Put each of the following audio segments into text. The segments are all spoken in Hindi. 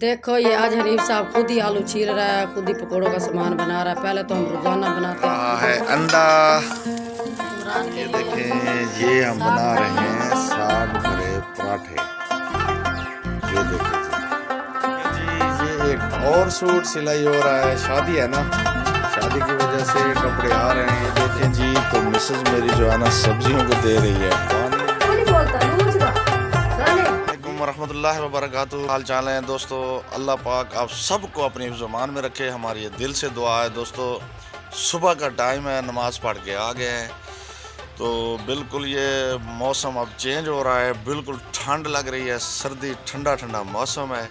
देखो ये आज हनीफ साहब खुद ही आलू छील रहा है, खुद ही पकौड़ों का सामान बना रहा है। पहले तो हम रोजाना बनाते है अंडा। ये देखें, ये हम बना रहे हैं साग भरे पराठे। ये देखें जी, ये एक और सूट सिलाई हो रहा है। शादी है ना, शादी की वजह से कपड़े आ रहे हैं। देखें जी, तो मिसेज मेरी जो है ना सब्जियों को दे रही है पानी। रहमतुल्लाहि व बरकातुहू। हाल चाल है दोस्तों, अल्लाह पाक आप सबको अपनी ज़ुबान में रखे। हमारी ये दिल से दुआ है दोस्तों। सुबह का टाइम है, नमाज़ पढ़ के आ गए हैं, तो बिल्कुल ये मौसम अब चेंज हो रहा है। बिल्कुल ठंड लग रही है, सर्दी ठंडा ठंडा मौसम है।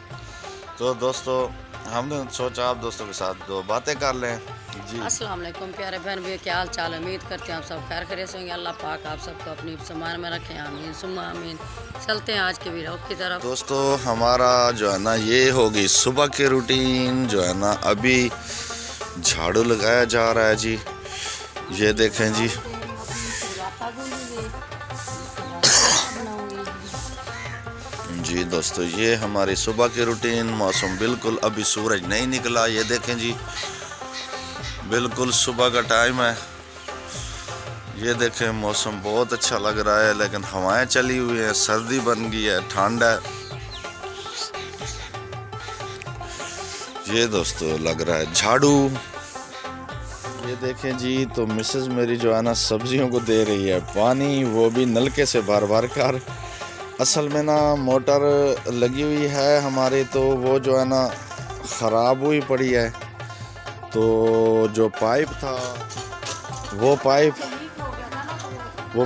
तो दोस्तों हमने सोचा आप दोस्तों के साथ दो बातें कर लें जी। अस्सलाम वालेकुम प्यारे बहन भैया, क्या हाल चाल है? उम्मीद करते हैं आप सब खैर खैरियत से होंगे। अल्लाह पाक आप सबको अपनी सम्मान में रखें, आमीन सुम्मा आमीन। चलते हैं आज के वीडियो की तरफ। दोस्तों हमारा जो है ना ये होगी सुबह की रूटीन जो है ना। अभी झाड़ू लगाया जा रहा है जी। ये देखें जी, जी दोस्तों ये हमारी सुबह की रूटीन। मौसम बिल्कुल अभी सूरज नहीं निकला। ये देखें जी, बिल्कुल सुबह का टाइम है। ये देखें मौसम बहुत अच्छा लग रहा है, लेकिन हवाएं चली हुई हैं, सर्दी बन गई है, ठंड है। ये दोस्तों लग रहा है झाड़ू। ये देखें जी, तो मिसेज मेरी जो है ना सब्जियों को दे रही है पानी, वो भी नलके से भर भर कर। असल में ना मोटर लगी हुई है हमारी, तो वो जो है ना ख़राब हुई पड़ी है। तो जो पाइप था वो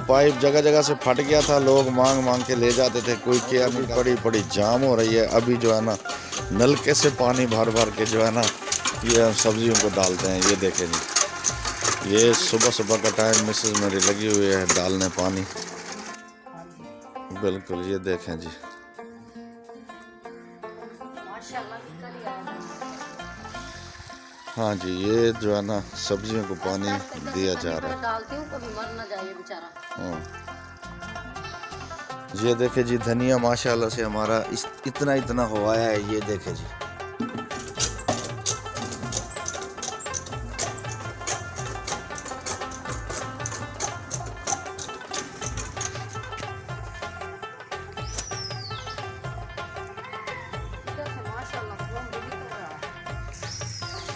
पाइप जगह जगह से फट गया था। लोग मांग मांग के ले जाते थे, कोई केयर नहीं। बड़ी जाम हो रही है। अभी जो है ना नलके से पानी भर भर के जो है ना ये सब्जियों को डालते हैं। ये देखें जी, ये सुबह सुबह का टाइम मिसेज मेरी लगी हुई है डालने पानी। बिल्कुल ये देखें जी, हाँ जी, ये जो है ना सब्जियों को पानी दिया जा रहा है। डालती हूँ कभी मर ना जाए बेचारा। हाँ, ये देखे जी, धनिया माशाल्लाह से हमारा इतना इतना हुआ है। ये देखे जी,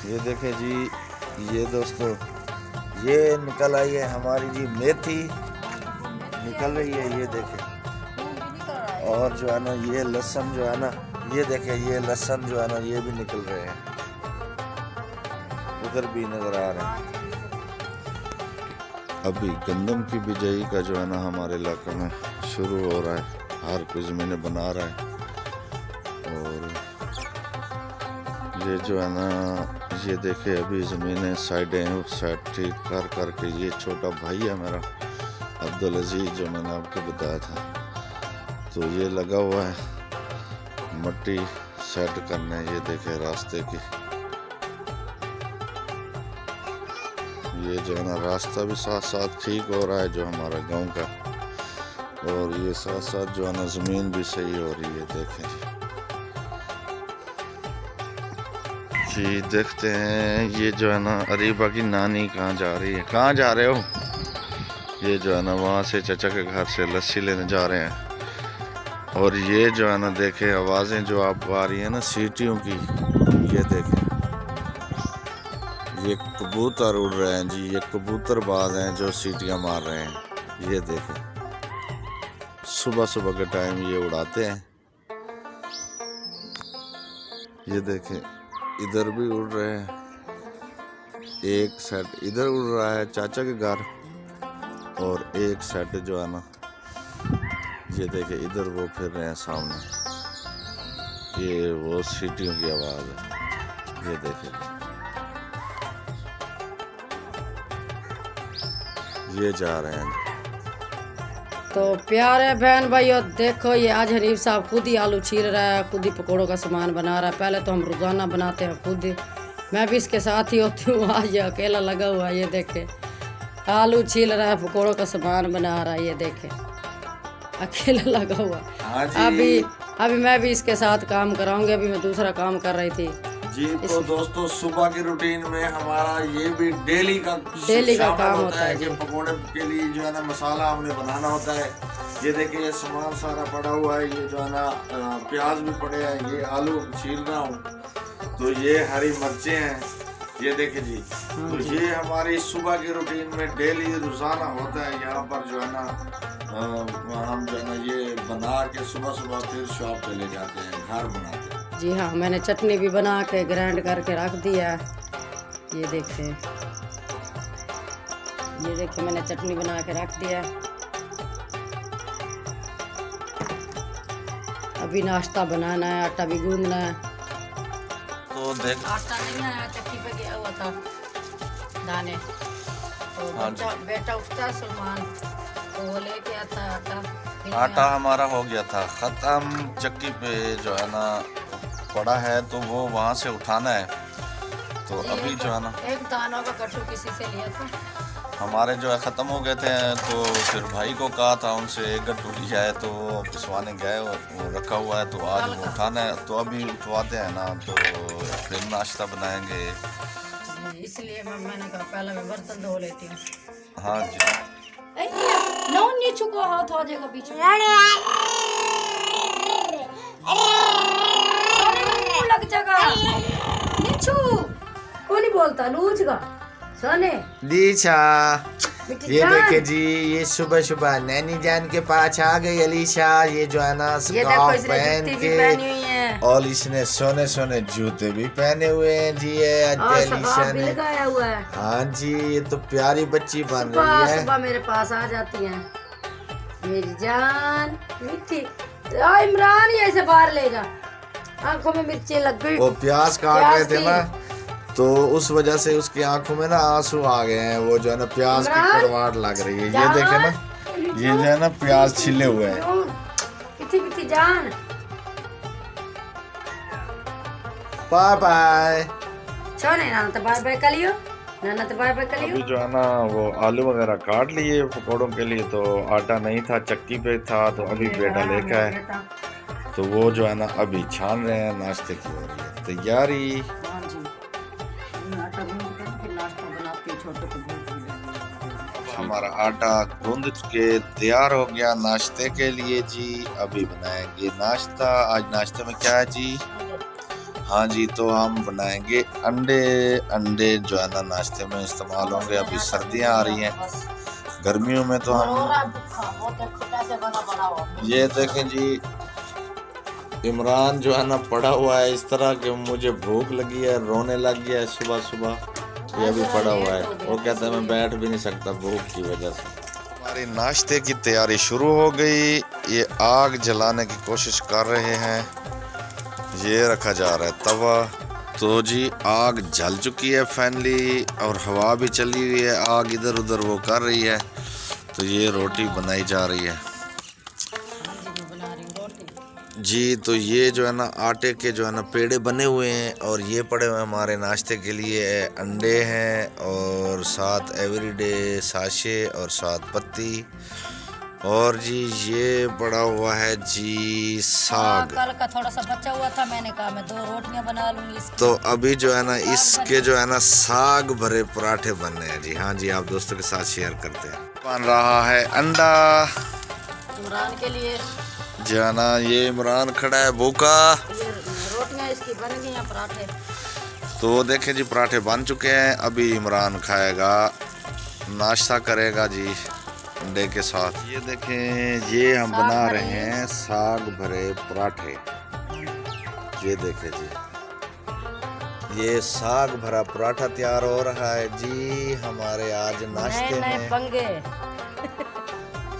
ये देखे जी, ये दोस्तों ये निकल आई है हमारी जी मेथी निकल रही है। ये देखे, और जो है ना ये लहसुन जो है ना, ये देखे ये लहसुन जो है ना ये भी निकल रहे हैं। उधर भी नजर आ रहे हैं। अभी गंदम की बिजाई का जो है ना हमारे इलाके में शुरू हो रहा है। हर कोई ज़मीनें बना रहा है। और ये जो है ना ये देखे अभी ज़मीनें साइडें साइड ठीक कर करके। ये छोटा भाई है मेरा अब्दुल अजीज, जो मैंने आपको बताया था, तो ये लगा हुआ है मट्टी सेट करने। ये देखे रास्ते की, ये जो है ना रास्ता भी साथ साथ ठीक हो रहा है जो हमारा गांव का, और ये साथ साथ जो है ना ज़मीन भी सही हो रही है। देखें जी, देखते हैं ये जो है ना अरीबा की नानी कहाँ जा रही है। कहाँ जा रहे हो? ये जो है ना वहाँ से चचा के घर से लस्सी लेने जा रहे हैं। और ये जो है ना देखे आवाज़ें जो आपको आ रही है ना सीटियों की, ये देखें ये कबूतर उड़ रहे हैं जी। ये कबूतरबाज हैं जो सीटियाँ मार रहे हैं। ये देखें सुबह सुबह के टाइम ये उड़ाते हैं। ये देखें इधर भी उड़ रहे हैं, एक सेट इधर उड़ रहा है चाचा के घर, और एक सेट जो है ना ये देखे इधर वो फिर रहे हैं सामने। ये वो सीटियों की आवाज़ है। ये देखे ये जा रहे हैं। तो प्यारे बहन भाइयों देखो, ये आज हनीफ साहब खुद ही आलू छील रहा है, खुद ही पकौड़ों का सामान बना रहा है। पहले तो हम रोज़ाना बनाते हैं खुद ही, मैं भी इसके साथ ही होती हूँ। आज ये अकेला लगा हुआ है। ये देखे आलू छील रहा है, पकौड़ों का सामान बना रहा है। ये देखे अकेला लगा हुआ। अभी अभी मैं भी इसके साथ काम कराऊंगी। अभी मैं दूसरा काम कर रही थी जी। तो दोस्तों सुबह की रूटीन में हमारा ये भी डेली का काम होता है कि पकोड़े के लिए जो है ना मसाला हमने बनाना होता है। ये देखिए ये सामान सारा पड़ा हुआ है, ये जो है ना प्याज भी पड़े हैं, ये आलू छील रहा हूँ, तो ये हरी मिर्चें हैं, ये देखिए जी। तो ये हमारी सुबह की रूटीन में डेली रोजाना होता है। यहाँ पर जो है ना हम जो है ना ये बना के सुबह सुबह फिर शॉप पे ले जाते हैं, घर बनाते हैं। जी हाँ, मैंने चटनी भी बना के ग्राइंड करके रख दिया। ये देखिए, ये देखिए मैंने चटनी बना के रख दिया। अभी नाश्ता बनाना है, आटा भी गूंदना है। तो देख आटा नहीं आया, चक्की पे गया हुआ था दाने, तो बेटा उठता है सलमान, तो वो लेके आता है आटा हमारा हो गया था ख़त्म। चक्की पे जो है ना पड़ा है, तो वो वहाँ से उठाना है। तो अभी जो है ना एक दानों का कट्टू किसी से लिया था, हमारे जो है ख़त्म हो गए थे, तो फिर भाई को कहा था उनसे एक गट्टू लिया है, तो वो पिसवाने गए, वो रखा हुआ है, तो आज वो उठाना है। तो अभी उठवाते हैं ना, तो फिर नाश्ता बनाएंगे। इसलिए मैंने कहा पहले मैं बर्तन धो लेती हूँ। हाँ जी। नीचू को हाथ आ जाएगा बीच में, लग जाएगा नीचू। कौन नहीं बोलता लूज का सोने दीछा। ये देखे जी, ये सुबह सुबह नैनी जान के पास आ गई अलीशा। ये जो है ना स्कार्फ पहन के, और इसने सोने सोने जूते भी पहने हुए हैं जी। ये अलीशा ने लगाया हुआ है। हाँ जी, ये तो प्यारी बच्ची बन रही है। सुबह मेरे पास आ जाती है मेरी जान मीठी। इमरान ये ऐसे बाहर ले जा, आंखों में मिर्ची लग गई। वो प्याज काट रहे थे ना, तो उस वजह से उसकी आंखों में ना आंसू आ गए हैं। वो जो है ना प्याज की कड़वाहट लग रही है। ये देखे ना, ये जो है ना प्याज छिले हुए हैं। पिटी जान। Bye bye. छोने नाना तो बाय बाय कर लियो, नाना तो बाय बाय कर लियो। अभी जो है ना वो आलू वगैरह काट लिए पकौड़ों के लिए, तो आटा नहीं था, चक्की पे था, तो अभी बेटा लेकर आए, तो वो जो है ना अभी छान रहे हैं। नाश्ते की हो रही है तैयारी। हमारा आटा गूंद के तैयार हो गया नाश्ते के लिए जी। अभी बनाएंगे नाश्ता। आज नाश्ते में क्या है जी? हाँ जी, तो हम बनाएंगे अंडे जो है ना नाश्ते में इस्तेमाल होंगे। अभी सर्दियाँ आ रही हैं, गर्मियों में तो हम ये देखें जी, इमरान जो है ना पड़ा हुआ है इस तरह कि मुझे भूख लगी है, रोने लग गया है सुबह सुबह। ये भी पड़ा हुआ है, वो कहता है मैं बैठ भी नहीं सकता भूख की वजह से। हमारी नाश्ते की तैयारी शुरू हो गई। ये आग जलाने की कोशिश कर रहे हैं, ये रखा जा रहा है तवा। तो जी आग जल चुकी है फाइनली, और हवा भी चली हुई है, आग इधर उधर वो कर रही है। तो ये रोटी बनाई जा रही है जी। तो ये जो है ना आटे के जो है ना पेड़े बने हुए हैं, और ये पड़े हुए हमारे नाश्ते के लिए अंडे हैं, और साथ एवरीडे साशे, और साथ पत्ती, और जी ये पड़ा हुआ है जी साग। कल का थोड़ा सा बचा हुआ था, मैंने कहा मैं 2 रोटियां बना लूंगी इसकी। तो अभी जो है ना इसके जो है ना साग भरे पराठे बनने हैं जी। हाँ जी, आप दोस्तों के साथ शेयर करते हैं। बन रहा है अंडा इमरान के लिए जो है ना, ये इमरान खड़ा है भूखा। ये रोटियां इसकी बन गई हैं, पराठे। तो देखें जी पराठे बन चुके हैं। अभी इमरान खाएगा, नाश्ता करेगा जी अंडे के साथ। ये देखें, ये हम बना रहे हैं साग भरे पराठे। ये देखें जी, ये साग भरा पराठा तैयार हो रहा है जी हमारे आज नाश्ते में। पंगे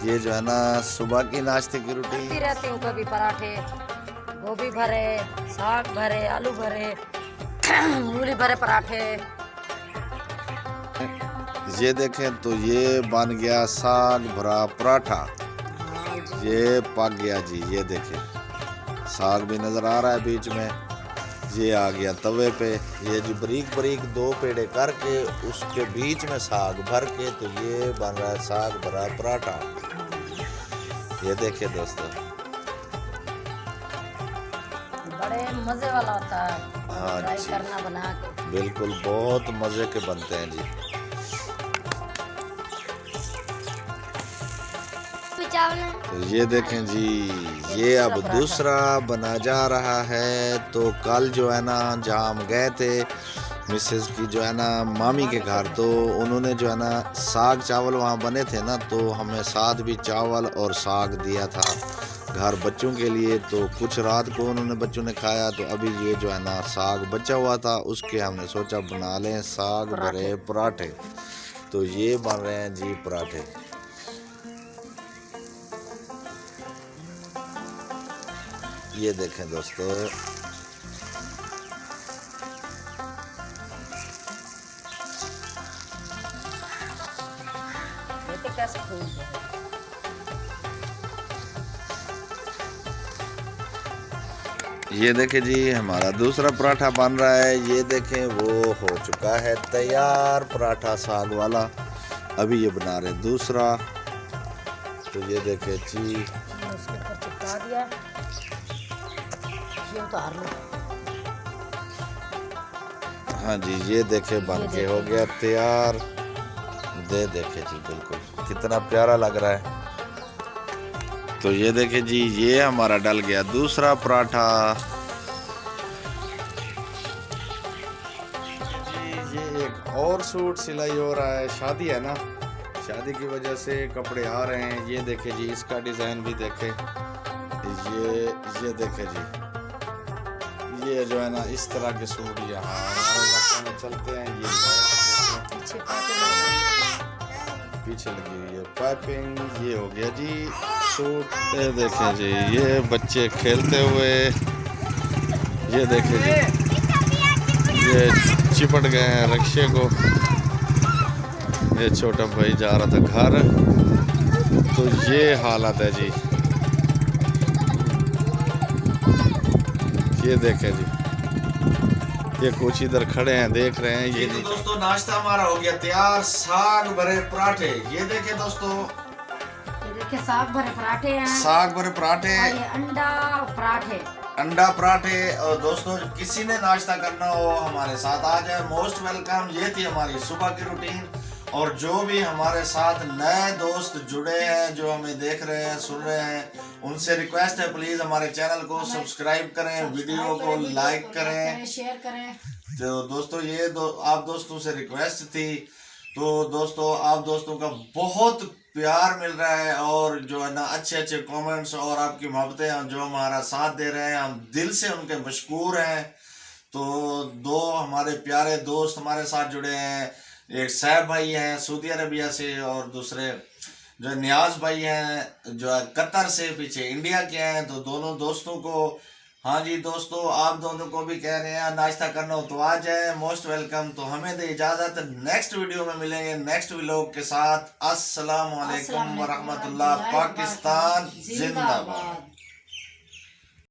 ये जो है ना सुबह की नाश्ते की रूटीन रहती हूँ, कभी पराठे, गोभी भरे, साग भरे, आलू भरे, मूली भरे पराठे। ये देखें, तो ये बन गया साग भरा पराठा। ये पक गया जी। ये देखें, साग भी नजर आ रहा है बीच में। ये आ गया तवे पे। ये जी बारीक बारीक 2 पेड़े करके उसके बीच में साग भर के, तो ये बन रहा है साग भरा पराठा। ये देखिए दोस्तों, मजे वाला होता है। हाँ ट्राई जी। करना बना के। बिल्कुल बहुत मजे के बनते हैं जी। तो ये देखें जी, ये अब दूसरा बना जा रहा है। तो कल जो है ना जहाँ हम गए थे मिसेस की जो है ना मामी के घर, तो उन्होंने जो है ना साग चावल वहाँ बने थे ना, तो हमें साथ भी चावल और साग दिया था घर बच्चों के लिए। तो कुछ रात को उन्होंने बच्चों ने खाया, तो अभी ये जो है ना साग बचा हुआ था, उसके हमने सोचा बना लें साग भरे पराठे। तो ये बन रहे हैं जी पराठे। ये देखें दोस्तों, देखते कैसे फूल रहे हैं। ये देखें जी हमारा दूसरा पराठा बन रहा है। ये देखें वो हो चुका है तैयार पराठा साग वाला। अभी ये बना रहे दूसरा। तो ये देखें जी, उसके ऊपर चिपका दिया, ये उतार लो। हाँ जी ये देखें बन के हो गया तैयार। देखें जी बिल्कुल कितना प्यारा लग रहा है। तो ये देखें जी, ये हमारा डल गया दूसरा पराठा। जी ये एक और सूट सिलाई हो रहा है, शादी है ना, शादी की वजह से कपड़े आ रहे हैं। ये देखें जी, इसका डिज़ाइन भी देखें। ये देखें जी, ये जो है ना इस तरह के सूट यहाँ हमारे इलाके में चलते हैं। ये पीछे लगी हुई है पाइपिंग। ये हो गया जी सूट। ये देखें जी, ये बच्चे खेलते हुए, ये देखें जी, ये चिपट गए हैं रिक्शे को। ये छोटा भाई जा रहा था घर। तो ये हालत है जी। ये देखें जी, ये कुछ इधर खड़े हैं देख रहे हैं। ये तो दोस्तों नाश्ता हमारा हो गया तैयार, साग भरे पराठे। ये देखें दोस्तों, ये देखिए साग भरे पराठे हैं, साग भरे पराठे, और ये अंडा पराठे। अंडा पराठे। और दोस्तों किसी ने नाश्ता करना हो हमारे साथ आ जाए, मोस्ट वेलकम। ये थी हमारी सुबह की रूटीन। और जो भी हमारे साथ नए दोस्त जुड़े हैं, जो हमें देख रहे हैं सुन रहे हैं, उनसे रिक्वेस्ट है प्लीज हमारे चैनल को सब्सक्राइब करें, वीडियो को लाइक करें, शेयर करें। तो दोस्तों ये आप दोस्तों से रिक्वेस्ट थी। तो दोस्तों आप दोस्तों का बहुत प्यार मिल रहा है, और जो है ना अच्छे अच्छे कमेंट्स और आपकी मोहब्बतें जो हमारा साथ दे रहे हैं, हम दिल से उनके मशकूर हैं। तो दो हमारे प्यारे दोस्त हमारे साथ जुड़े हैं, एक सैफ भाई हैं सऊदी अरबिया से, और दूसरे जो नियाज भाई हैं जो है कतर से, पीछे इंडिया के हैं। तो दोनों दोस्तों को, हाँ जी दोस्तों आप दोनों को भी कह रहे हैं नाश्ता करना हो तो आ जाए, मोस्ट वेलकम। तो हमें दे इजाजत, नेक्स्ट वीडियो में मिलेंगे नेक्स्ट व्लॉग के साथ। अस्सलाम वालेकुम व रहमतुल्लाह। पाकिस्तान जिंदाबाद।